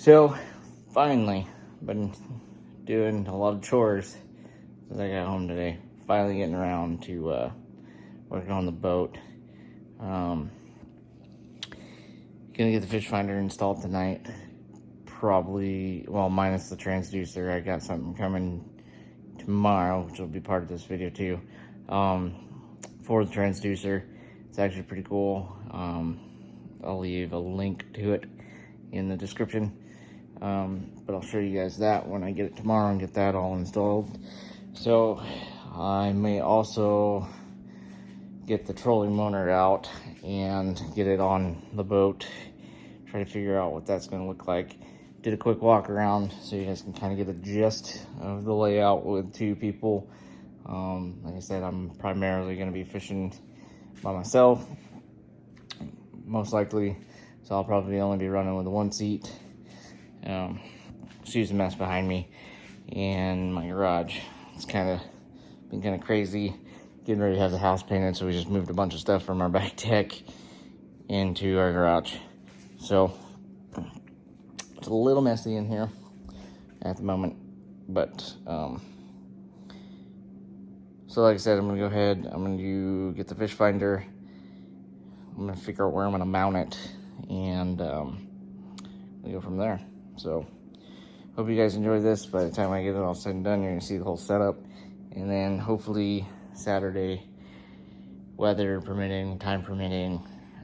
So, finally, been doing a lot of chores since I got home today. Finally getting around to working on the boat. Gonna get the fish finder installed tonight. Probably, well, minus the transducer. I got something coming tomorrow, which will be part of this video too. For the transducer, it's actually pretty cool. I'll leave a link to it in the description. But I'll show you guys that when I get it tomorrow and get that all installed. So I may also get the trolling motor out and get it on the boat. Try to figure out what that's going to look like. Did a quick walk around so you guys can kind of get a gist of the layout with two people. Like I said, I'm primarily going to be fishing by myself, most likely. So I'll probably only be running with one seat. Excuse the mess behind me and my garage. It's been kind of crazy. Getting ready to have the house painted, so we just moved a bunch of stuff from our back deck into our garage. So it's a little messy in here at the moment, but so like I said, I'm gonna go ahead. I'm gonna get the fish finder. I'm gonna figure out where I'm gonna mount it, and we go from there. So hope you guys enjoy this. By the time I get it all said and done, you're gonna see the whole setup, and then hopefully Saturday, weather permitting, time permitting,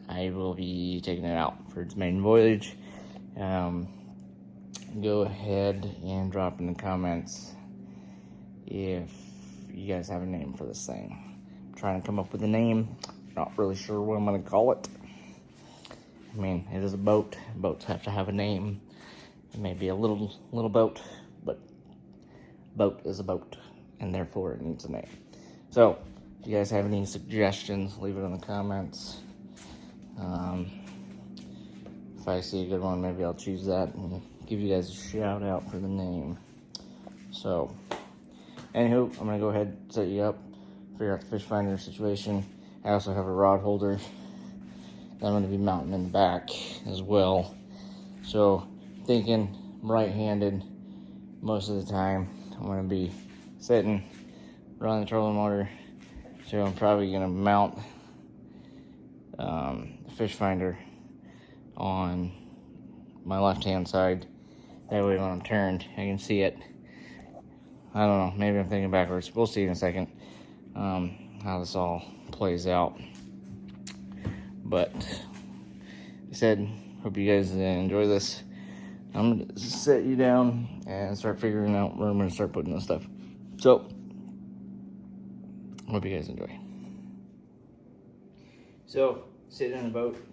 I will be taking it out for its maiden voyage. Go ahead and drop in the comments if you guys have a name for this thing. I'm trying to come up with a name. Not really sure what I'm going to call it. I mean, it is a boat. Boats have to have a name. It may be a little boat, but boat is a boat, and therefore it needs a name. So, if you guys have any suggestions, leave it in the comments. If I see a good one, maybe I'll choose that and give you guys a shout out for the name. So, anywho, I'm gonna go ahead and set you up, figure out the fish finder situation. I also have a rod holder that I'm gonna be mounting in the back as well. So, thinking right-handed most of the time. I'm gonna be sitting, running the trolling motor. So I'm probably gonna mount the fish finder on my left-hand side. That way when I'm turned, I can see it. I don't know, maybe I'm thinking backwards. We'll see in a second how this all plays out. But like I said, hope you guys enjoy this. I'm gonna set you down and start figuring out where I'm gonna start putting this stuff. So, hope you guys enjoy. So, sitting in the boat,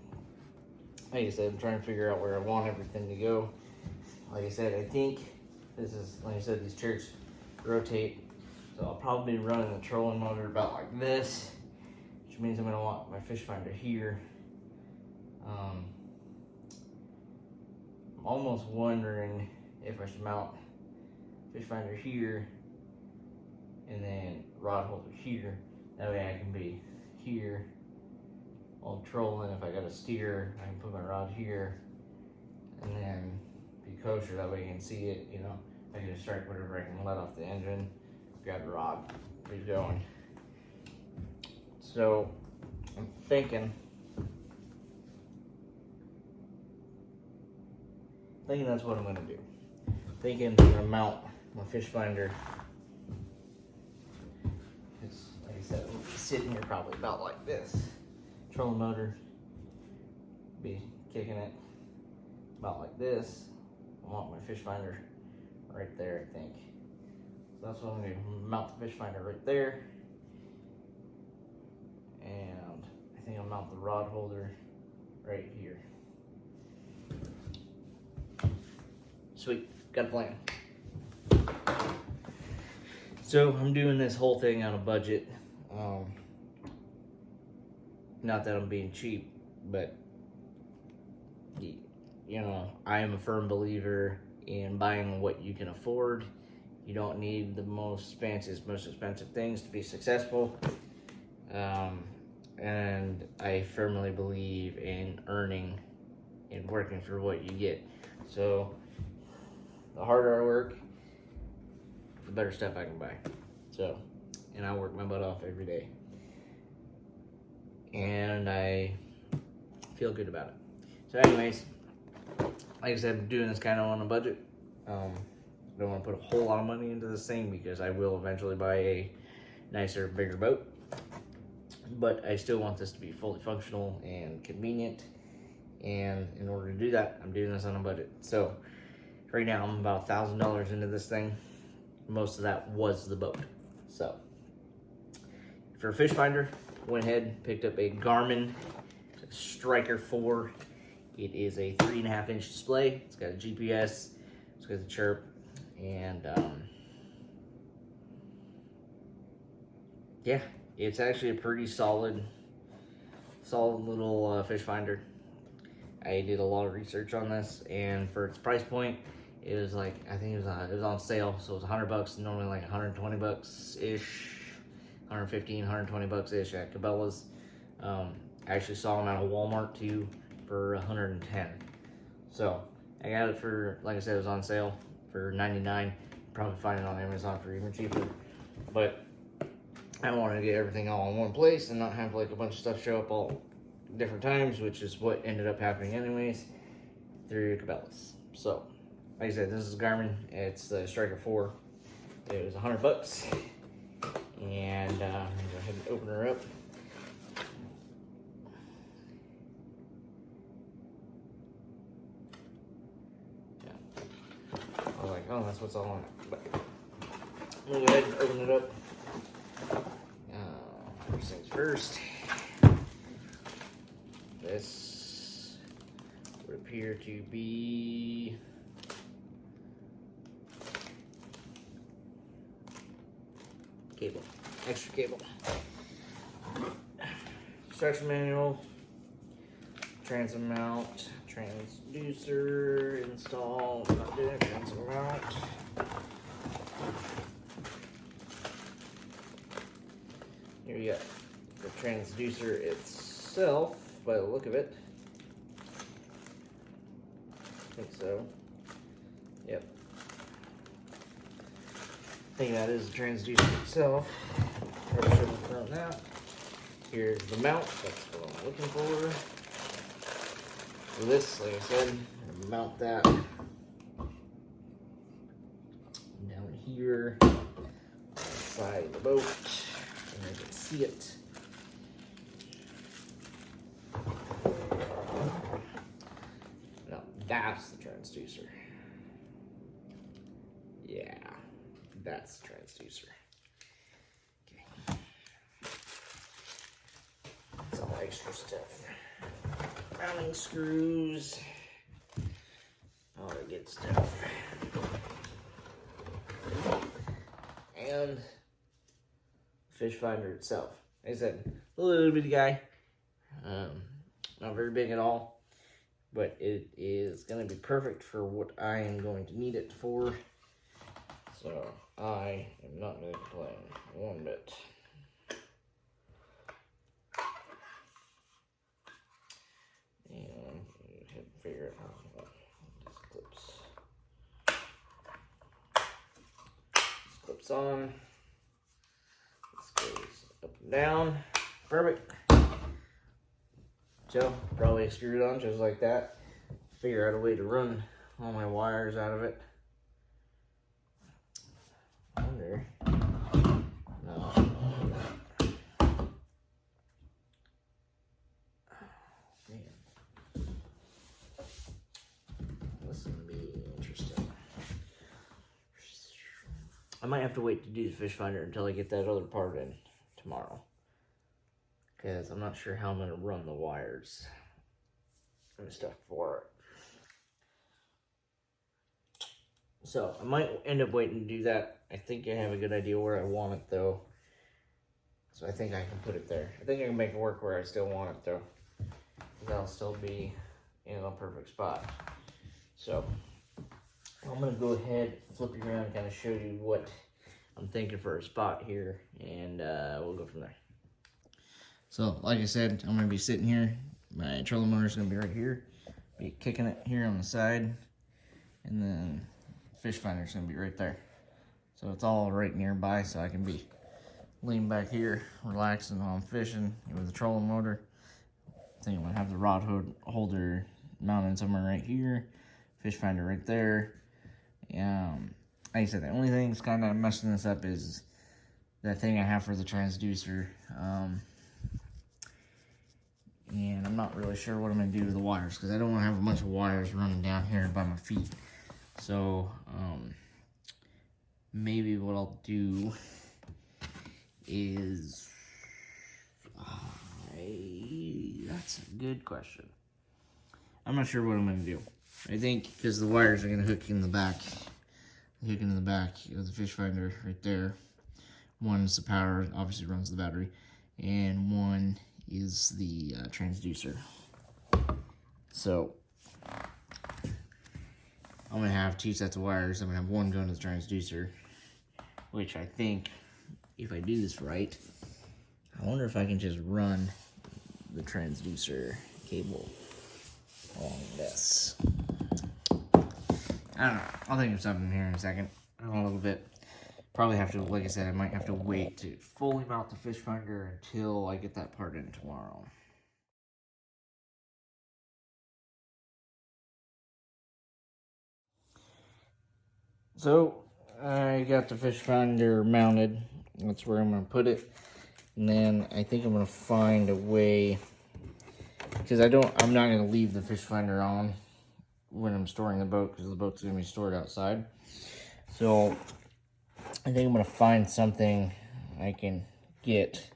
like I said, I'm trying to figure out where I want everything to go. Like I said, I think this is, like I said, these chairs rotate. So I'll probably be running the trolling motor about like this, which means I'm gonna want my fish finder here. I'm almost wondering if I should mount fish finder here and then rod holder here. That way I can be here while I'm trolling. If I got to steer, I can put my rod here and then be kosher. That way you can see it, you know. I can just strike whatever I can let off the engine, grab the rod, keep going. So I'm thinking that's what I'm gonna do. Thinking I'm gonna mount my fish finder. It's, like I said, I'm sitting here probably about like this. Trolling motor, be kicking it about like this. I want my fish finder right there, I think. So that's what I'm gonna do. Mount the fish finder right there. And I think I'll mount the rod holder right here. Sweet, got a plan. So I'm doing this whole thing on a budget. Not that I'm being cheap, but you know, I am a firm believer in buying what you can afford. You don't need the most fanciest, most expensive things to be successful. And I firmly believe in earning and working for what you get. So the harder I work, the better stuff I can buy. So, and I work my butt off every day. And I feel good about it. So anyways, like I said, I'm doing this kind of on a budget. I don't want to put a whole lot of money into this thing because I will eventually buy a nicer, bigger boat. But I still want this to be fully functional and convenient. And in order to do that, I'm doing this on a budget. So right now I'm about $1,000 into this thing. Most of that was the boat. So for a fish finder, went ahead, picked up a Garmin Striker 4. It is a 3.5-inch display. It's got a GPS, it's got the chirp, and yeah, it's actually a pretty solid little fish finder. I did a lot of research on this, and for its price point, it was like, I think it was on sale, so it was $100, normally like $120 ish. 115, 120 bucks ish at Cabela's. I actually saw them at a Walmart too for 110. So I got it for, like I said, it was on sale for 99. Probably find it on Amazon for even cheaper. But I wanted to get everything all in one place and not have like a bunch of stuff show up all different times, which is what ended up happening anyways through Cabela's. So like I said, this is Garmin. It's the Striker 4. It was $100. And I'm gonna go ahead and open her up. Yeah. I was like, oh, that's what's all on it. But I'm gonna go ahead and open it up. First things first. This would appear to be cable, extra cable, instruction manual, transom mount, transducer install, not doing it, transom mount. Here we got the transducer itself, by the look of it. I think so. Yep. I think that is the transducer itself. Probably should have thrown that. Here's the mount. That's what I'm looking for. For this, like I said, I'm gonna mount that down here on the side of the boat, and I can see it. Now that's the transducer. Yeah. That's the transducer. Okay. Some extra stuff. Mounting screws. All the good stuff. And fish finder itself. Like I said, a little bitty guy. Not very big at all. But it is going to be perfect for what I am going to need it for. So I am not going to complain one bit. And go ahead and figure out how these clips on. This goes up and down. Perfect. So probably screw it on just like that. Figure out a way to run all my wires out of it. No. Man. This is gonna be interesting. I might have to wait to do the fish finder until I get that other part in tomorrow. Because I'm not sure how I'm gonna run the wires and stuff for it. So I might end up waiting to do that. I think I have a good idea where I want it though. So I think I can put it there. I think I can make it work where I still want it though. That'll still be in a perfect spot. So I'm gonna go ahead, flip you around and kind of show you what I'm thinking for a spot here, and we'll go from there. So like I said, I'm gonna be sitting here. My trolling motor is gonna be right here. Be kicking it here on the side, and then fish finder's gonna be right there. So it's all right nearby, so I can be leaning back here, relaxing while I'm fishing with the trolling motor. I think I'm gonna have the rod holder mounted somewhere right here, fish finder right there. Like I said, the only thing that's kind of messing this up is that thing I have for the transducer. And I'm not really sure what I'm going to do with the wires, because I don't want to have a bunch of wires running down here by my feet. So, maybe what I'll do is... that's a good question. I'm not sure what I'm going to do. I think because the wires are going to hook in the back. Hook into the back of the fish finder right there. One's the power, obviously runs the battery. And one is the transducer. So I'm gonna have 2 sets of wires. I'm gonna have one going to the transducer, which I think, if I do this right, I wonder if I can just run the transducer cable along this. I don't know. I'll think of something here in a second. A little bit. Probably have to, like I said, I might have to wait to fully mount the fish finder until I get that part in tomorrow. So, I got the fish finder mounted. That's where I'm going to put it. And then I think I'm going to find a way, because I'm not going to leave the fish finder on when I'm storing the boat, because the boat's going to be stored outside. So, I think I'm going to find something I can get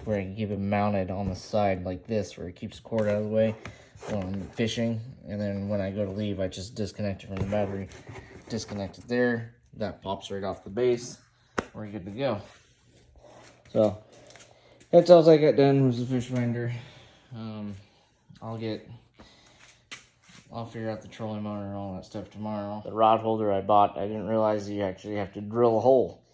where I can keep it mounted on the side like this, where it keeps the cord out of the way when I'm fishing. And then when I go to leave, I just disconnect it from the battery, disconnect it there. That pops right off the base. We're good to go. So that's all I got done was the fish finder. I'll figure out the trolling motor and all that stuff tomorrow. The rod holder I bought, I didn't realize you actually have to drill a hole.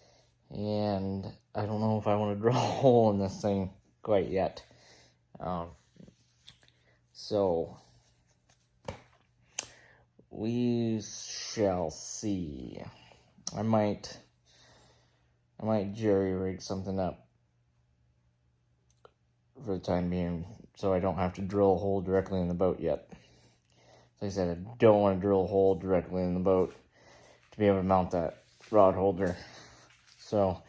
And I don't know if I want to drill a hole in this thing quite yet. So we shall see. I might jerry rig something up for the time being, so I don't have to drill a hole directly in the boat yet. Like I said, I don't want to drill a hole directly in the boat to be able to mount that rod holder. So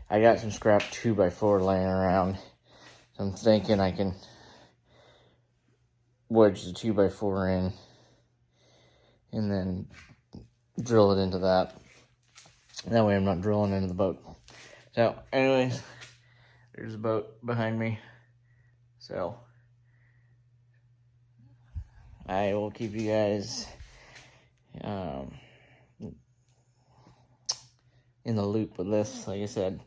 I got some scrap 2x4 laying around. So I'm thinking I can wedge the 2x4 in and then drill it into that. That way I'm not drilling into the boat. So anyways, there's the boat behind me. So I will keep you guys in the loop with this. Like I said,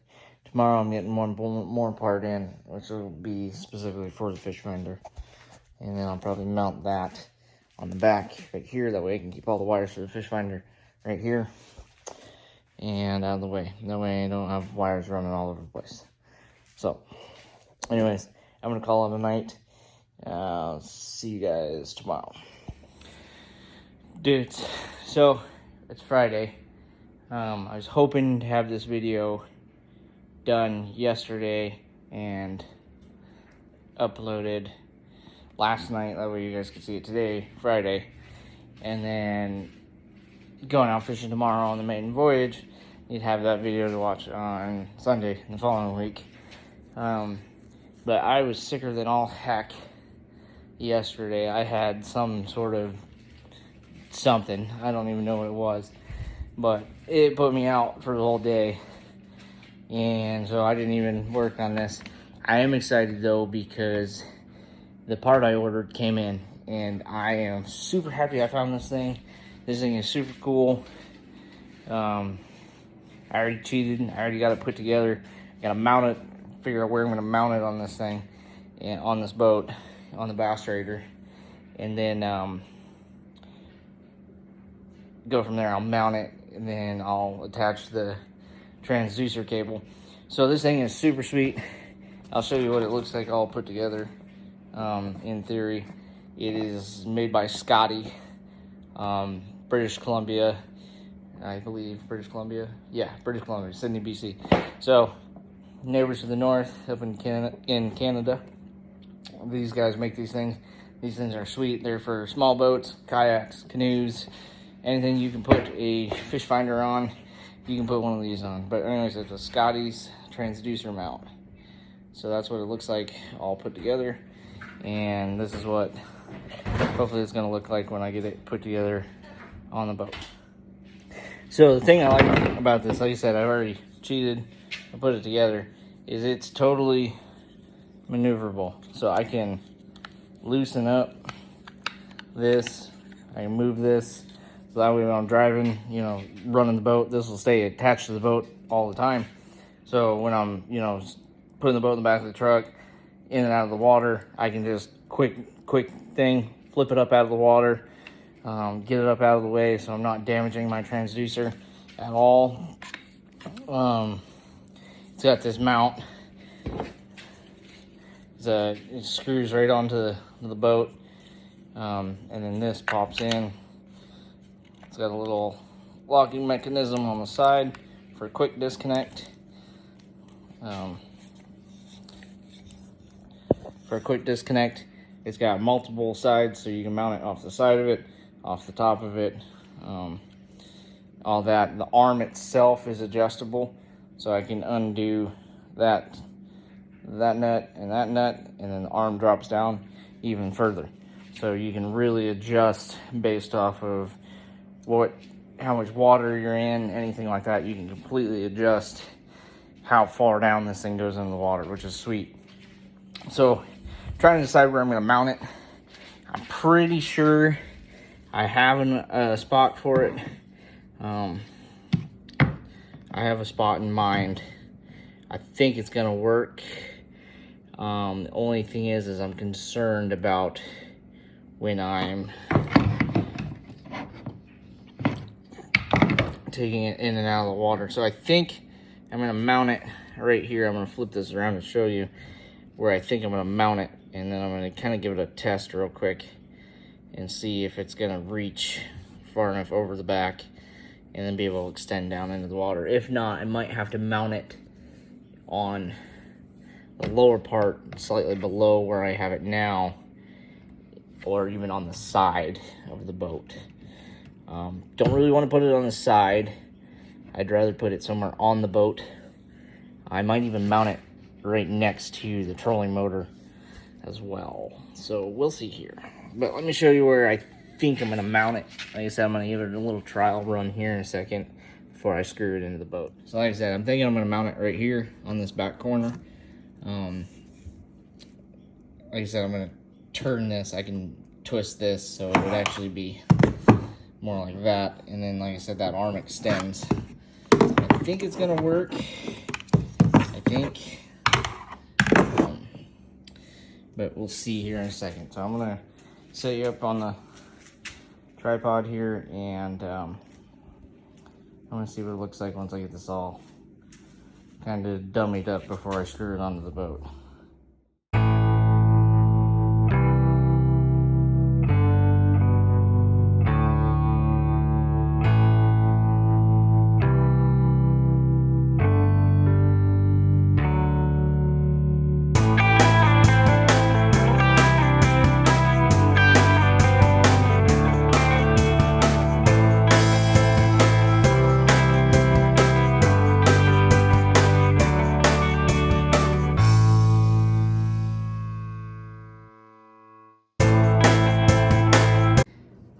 tomorrow I'm getting one more part in, which will be specifically for the fish finder. And then I'll probably mount that on the back right here. That way I can keep all the wires for the fish finder right here and out of the way. That way I don't have wires running all over the place. So anyways, I'm going to call it a night. See you guys tomorrow. Dudes, so it's Friday. I was hoping to have this video done yesterday and uploaded last night. That way you guys could see it today, Friday. And then going out fishing tomorrow on the Maiden voyage. You'd have that video to watch on Sunday the following week. But I was sicker than all heck yesterday. I had some sort of something. I don't even know what it was. But it put me out for the whole day. And so I didn't even work on this. I am excited though because the part I ordered came in. And I am super happy I found this thing. This thing is super cool. I already cheated. I already got it put together. Got to mount it. Figure out where I'm going to mount it on this thing. And on this boat. On the Bassraider. And then go from there. I'll mount it. And then I'll attach the transducer cable. So this thing is super sweet. I'll show you what it looks like all put together. In theory, it is made by Scotty, British Columbia. I believe British Columbia. Yeah, British Columbia, Sydney, BC. So, neighbors to the north, up in Canada. These guys make these things. These things are sweet. They're for small boats, kayaks, canoes, anything you can put a fish finder on. You can put one of these on. But anyways, it's a Scotty's transducer mount. So that's what it looks like all put together. And this is what hopefully it's going to look like when I get it put together on the boat. So the thing I like about this, like I said, I've already cheated and put it together, is it's totally maneuverable. So I can loosen up this, I can move this, so that way when I'm driving, you know, running the boat, this will stay attached to the boat all the time. So when I'm, you know, putting the boat in the back of the truck, in and out of the water, I can just quick thing, flip it up out of the water, get it up out of the way so I'm not damaging my transducer at all. It's got this mount. It screws right onto the boat, and then this pops in. It's got a little locking mechanism on the side for a quick disconnect. For a quick disconnect, it's got multiple sides, so you can mount it off the side of it, off the top of it, all that. The arm itself is adjustable, so I can undo that nut, and then the arm drops down even further. So you can really adjust based off of how much water you're in, anything like that. You can completely adjust how far down this thing goes into the water, which is sweet. So trying to decide where I'm going to mount it. I'm pretty sure I have a spot for it. I have a spot in mind. I think it's going to work. The only thing is I'm concerned about when I'm taking it in and out of the water. So I think I'm going to mount it right here. I'm going to flip this around and show you where I think I'm going to mount it. And then I'm going to kind of give it a test real quick and see if it's going to reach far enough over the back and then be able to extend down into the water. If not, I might have to mount it on the lower part, slightly below where I have it now, or even on the side of the boat. Don't really want to put it on the side. I'd rather put it somewhere on the boat. I might even mount it right next to the trolling motor as well. So we'll see here. But let me show you where I think I'm going to mount it. Like I said, I'm going to give it a little trial run here in a second before I screw it into the boat. So like I said, I'm thinking I'm going to mount it right here on this back corner. Like I said, I'm going to turn this. I can twist this so it would actually be more like that. And then, like I said, that arm extends. I think it's going to work. I think. But we'll see here in a second. So I'm going to set you up on the tripod here, and I'm going to see what it looks like once I get this all kind of dummied up before I screw it onto the boat.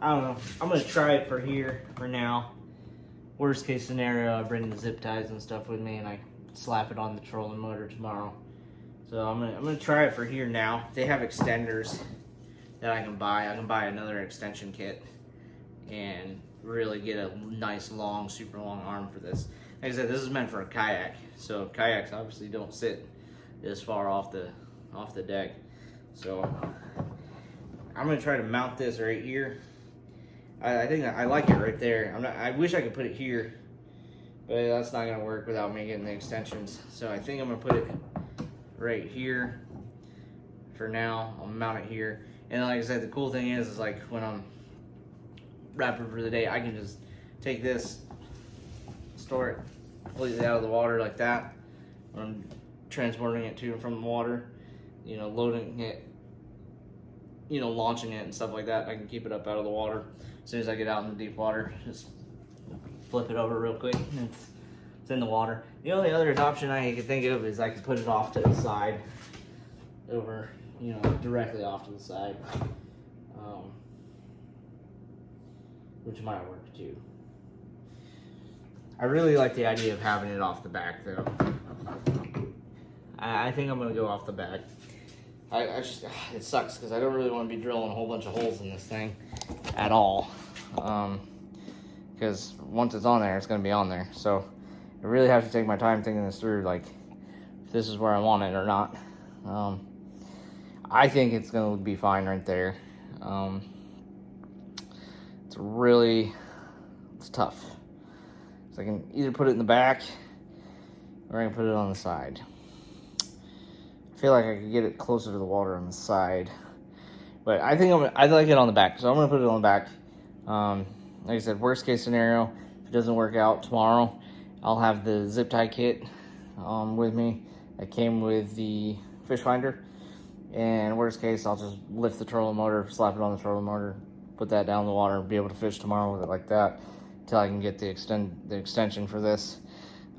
I don't know. I'm going to try it for here for now. Worst case scenario, I bring the zip ties and stuff with me and I slap it on the trolling motor tomorrow. So I'm gonna try it for here now. They have extenders that I can buy. I can buy another extension kit and really get a nice long, super long arm for this. Like I said, this is meant for a kayak. So kayaks obviously don't sit this far off the deck. So I'm gonna try to mount this right here. I think I like it right there. I wish I could put it here, but that's not gonna work without me getting the extensions. So I think I'm gonna put it right here for now. I'll mount it here. And like I said, the cool thing is like when I'm wrapping for the day, I can just take this, store it completely out of the water like that. When I'm transporting it to and from the water, you know, loading it, you know, launching it and stuff like that. I can keep it up out of the water. As soon as I get out in the deep water, just flip it over real quick and it's in the water. The only other option I could think of is I could put it off to the side, over, you know, directly off to the side, which might work too. I really like the idea of having it off the back though. I think I'm gonna go off the back. I just, it sucks because I don't really want to be drilling a whole bunch of holes in this thing at all. Because once it's on there, it's gonna be on there. So I really have to take my time thinking this through, like if this is where I want it or not. I think it's gonna be fine right there. It's tough. So I can either put it in the back or I can put it on the side. I feel like I could get it closer to the water on the side, but I think I like it on the back, so I'm gonna put it on the back. Like I said, worst case scenario, if it doesn't work out tomorrow, I'll have the zip tie kit with me that came with the fish finder. And worst case, I'll just lift the trolling motor, slap it on the trolling motor, put that down in the water, and be able to fish tomorrow with it like that until I can get the extension for this.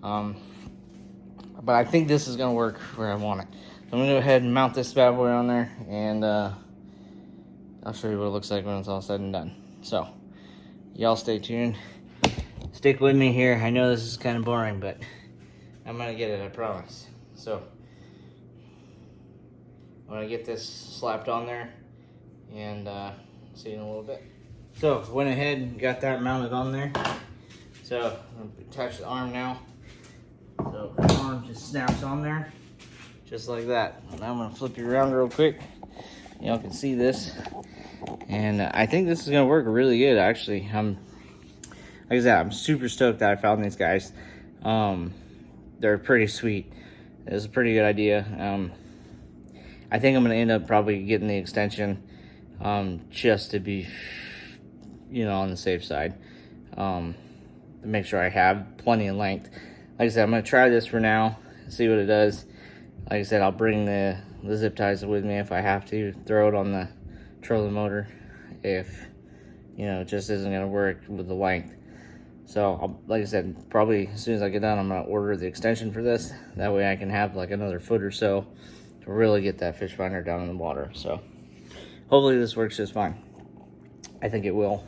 But I think this is gonna work where I want it. So I'm gonna go ahead and mount this bad boy on there, and I'll show you what it looks like when it's all said and done. So y'all stay tuned. Stick with me here. I know this is kind of boring, but I'm gonna get it, I promise. So I'm gonna get this slapped on there, and see you in a little bit. So went ahead and got that mounted on there. So I'm gonna attach the arm now. So the arm just snaps on there, just like that. Now I'm gonna flip you around real quick. Y'all can see this, and I think this is gonna work really good. Actually, like I said, I'm super stoked that I found these guys. They're pretty sweet. It's a pretty good idea. I think I'm gonna end up probably getting the extension, just to be, you know, on the safe side, to make sure I have plenty of length. Like I said, I'm gonna try this for now, see what it does. Like I said, I'll bring the zip ties with me if I have to, throw it on the trolling motor if, you know, it just isn't gonna work with the length. So like I said, probably as soon as I get done, I'm gonna order the extension for this. That way I can have like another foot or so to really get that fish finder down in the water. So hopefully this works just fine. I think it will.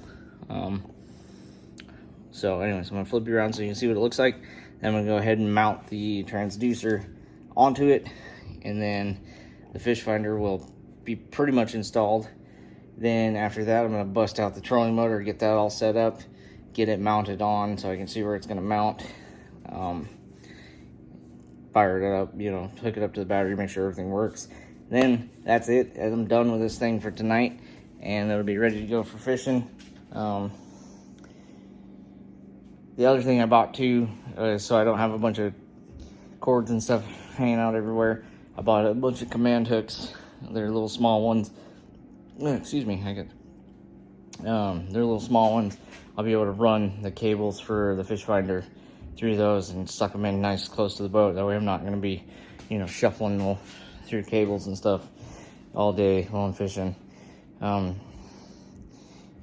So anyways, I'm gonna flip you around so you can see what it looks like. Then I'm gonna go ahead and mount the transducer onto it, and then the fish finder will be pretty much installed. Then after that, I'm gonna bust out the trolling motor, get that all set up, get it mounted on so I can see where it's gonna mount. Fire it up, you know, hook it up to the battery, make sure everything works. Then that's it. I'm done with this thing for tonight, and it'll be ready to go for fishing. The other thing I bought too, so I don't have a bunch of cords and stuff hanging out everywhere, I bought a bunch of command hooks. They're little small ones. Excuse me, they're little small ones. I'll be able to run the cables for the fish finder through those and suck them in nice close to the boat. That way I'm not going to be, you know, shuffling through cables and stuff all day while I'm fishing.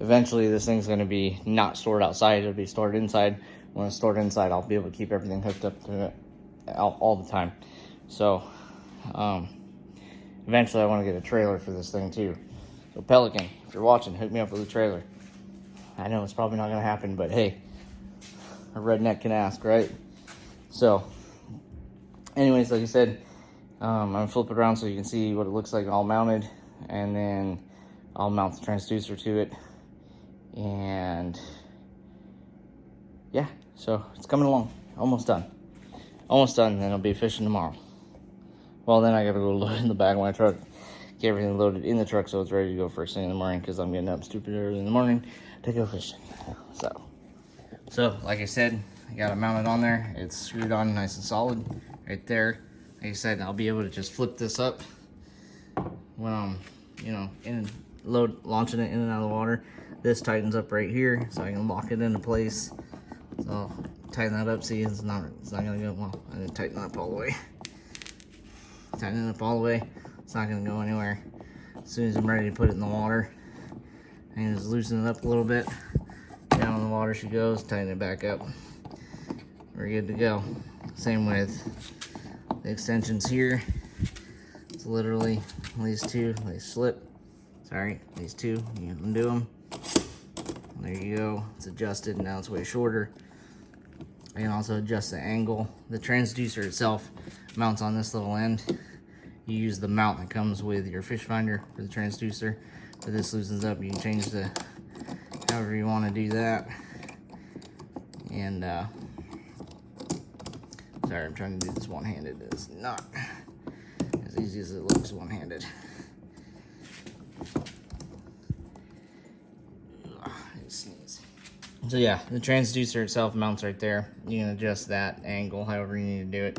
Eventually this thing's going to be not stored outside, it'll be stored inside. When it's stored inside, I'll be able to keep everything hooked up to it all the time. So eventually I want to get a trailer for this thing too. So Pelican, if you're watching, hook me up with a trailer. I know it's probably not going to happen, but hey, a redneck can ask, right? So anyways, like I said, I'm going to flip it around so you can see what it looks like all mounted, and then I'll mount the transducer to it. And yeah, so it's coming along. Almost done, and then I'll be fishing tomorrow. Well, then I gotta go load it in the back of my truck, get everything loaded in the truck so it's ready to go first thing in the morning, because I'm getting up stupid early in the morning to go fishing. So like I said, I got it mounted on there. It's screwed on nice and solid right there. Like I said, I'll be able to just flip this up when I'm, you know, launching it in and out of the water. This tightens up right here so I can lock it into place. So tighten that up. See, it's not gonna go well. I didn't tighten it up all the way. Tighten it up all the way. It's not gonna go anywhere. As soon as I'm ready to put it in the water, I can just loosen it up a little bit. Down in the water she goes. Tighten it back up. We're good to go. Same with the extensions here. It's literally these two. They slip. Sorry, these two. You undo them. There you go. It's adjusted. Now it's way shorter. I can also adjust the angle. The transducer itself mounts on this little end. You use the mount that comes with your fish finder for the transducer. But this loosens up. You can change the however you want to do that. And sorry, I'm trying to do this one-handed. It's not as easy as it looks one-handed. Sneeze. So yeah, the transducer itself mounts right there. You can adjust that angle however you need to do it.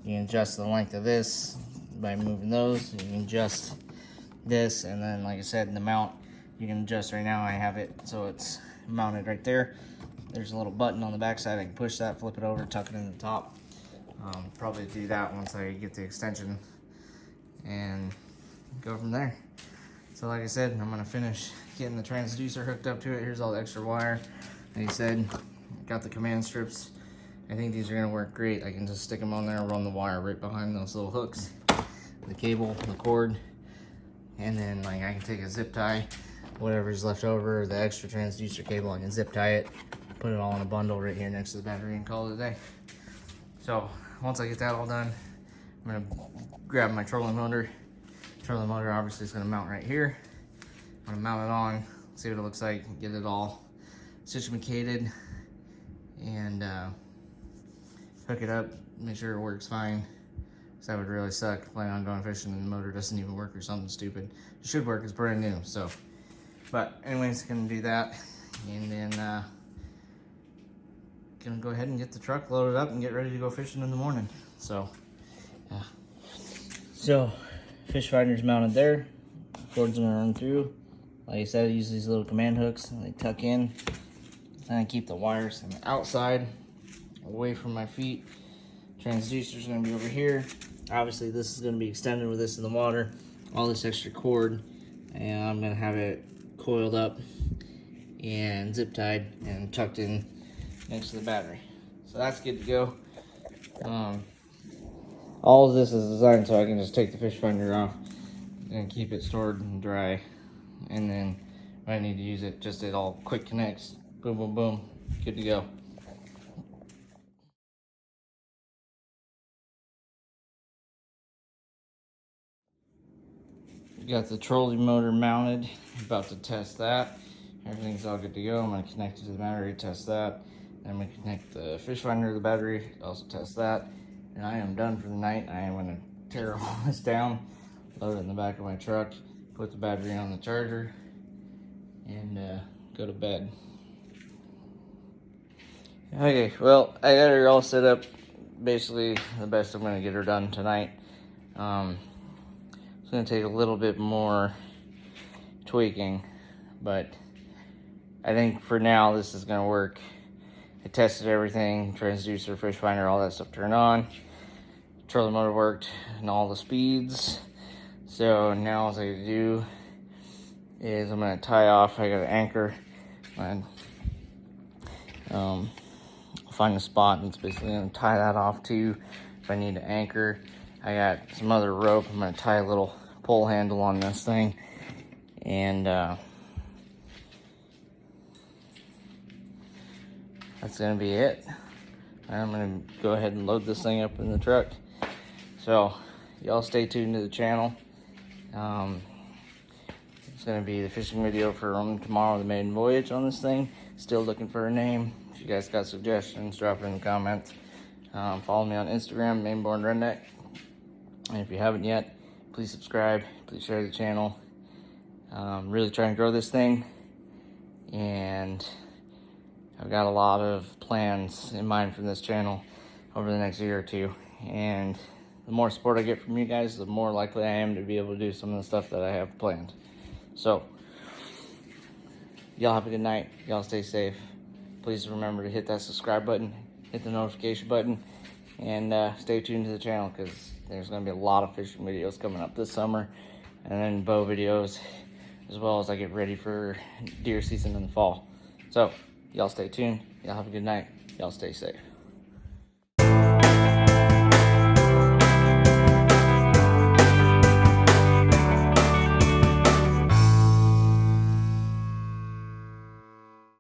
You can adjust the length of this by moving those. You can adjust this, and then like I said, the mount you can adjust. Right now I have it so it's mounted right there. There's a little button on the back side. I can push that, flip it over, tuck it in the top. Probably do that once I get the extension and go from there. So like I said, I'm gonna finish getting the transducer hooked up to it. Here's all the extra wire. Like I said, got the command strips. I think these are gonna work great. I can just stick them on there and run the wire right behind those little hooks. The cable, the cord, and then like I can take a zip tie, whatever's left over, the extra transducer cable, I can zip tie it, put it all in a bundle right here next to the battery and call it a day. So once I get that all done, I'm gonna grab my trolling motor. Trolling motor obviously is gonna mount right here. I'm gonna mount it on, see what it looks like, get it all stitch-macated, and hook it up, make sure it works fine. Because that would really suck, planning on going fishing and the motor doesn't even work or something stupid. It should work, it's brand new, so. But anyways, gonna do that, and then gonna go ahead and get the truck loaded up and get ready to go fishing in the morning. So, yeah. So, fish finder's mounted there. Cord's gonna run through. Like I said, I use these little command hooks and they tuck in. And I keep the wires on the outside, away from my feet. Transducer's gonna be over here. Obviously, this is gonna be extended with this in the water. All this extra cord, and I'm gonna have it coiled up and zip tied and tucked in next to the battery. So that's good to go. All of this is designed so I can just take the fish finder off and keep it stored and dry. And then when I need to use it, just it all quick connects. Boom, boom, boom. Good to go. Got the trolley motor mounted. About to test that. Everything's all good to go. I'm going to connect it to the battery, test that. Then I'm going to connect the fish finder to the battery, also test that. And I am done for the night. I am going to tear all this down, load it in the back of my truck, put the battery on the charger, and go to bed. Okay, well, I got her all set up. Basically, the best I'm going to get her done tonight. It's going to take a little bit more tweaking, but I think for now this is going to work. I tested everything, transducer, fish finder, all that stuff turned on. Trolling motor worked and all the speeds. So now all I gotta do is I'm gonna tie off. I got an anchor and find a spot and it's basically gonna tie that off too if I need to anchor. I got some other rope. I'm gonna tie a little pole handle on this thing, and that's gonna be it. I'm gonna go ahead and load this thing up in the truck. So y'all stay tuned to the channel. It's gonna be the fishing video for tomorrow, the Maiden voyage on this thing. Still looking for a name. If you guys got suggestions, drop it in the comments. Follow me on Instagram, Mainborn Redneck. And if you haven't yet, please subscribe, please share the channel. Really trying to grow this thing, and I've got a lot of plans in mind for this channel over the next year or two. And the more support I get from you guys, the more likely I am to be able to do some of the stuff that I have planned. So, y'all have a good night. Y'all stay safe. Please remember to hit that subscribe button, hit the notification button, and stay tuned to the channel, because there's going to be a lot of fishing videos coming up this summer, and then bow videos, as well as I get ready for deer season in the fall. So, y'all stay tuned. Y'all have a good night. Y'all stay safe.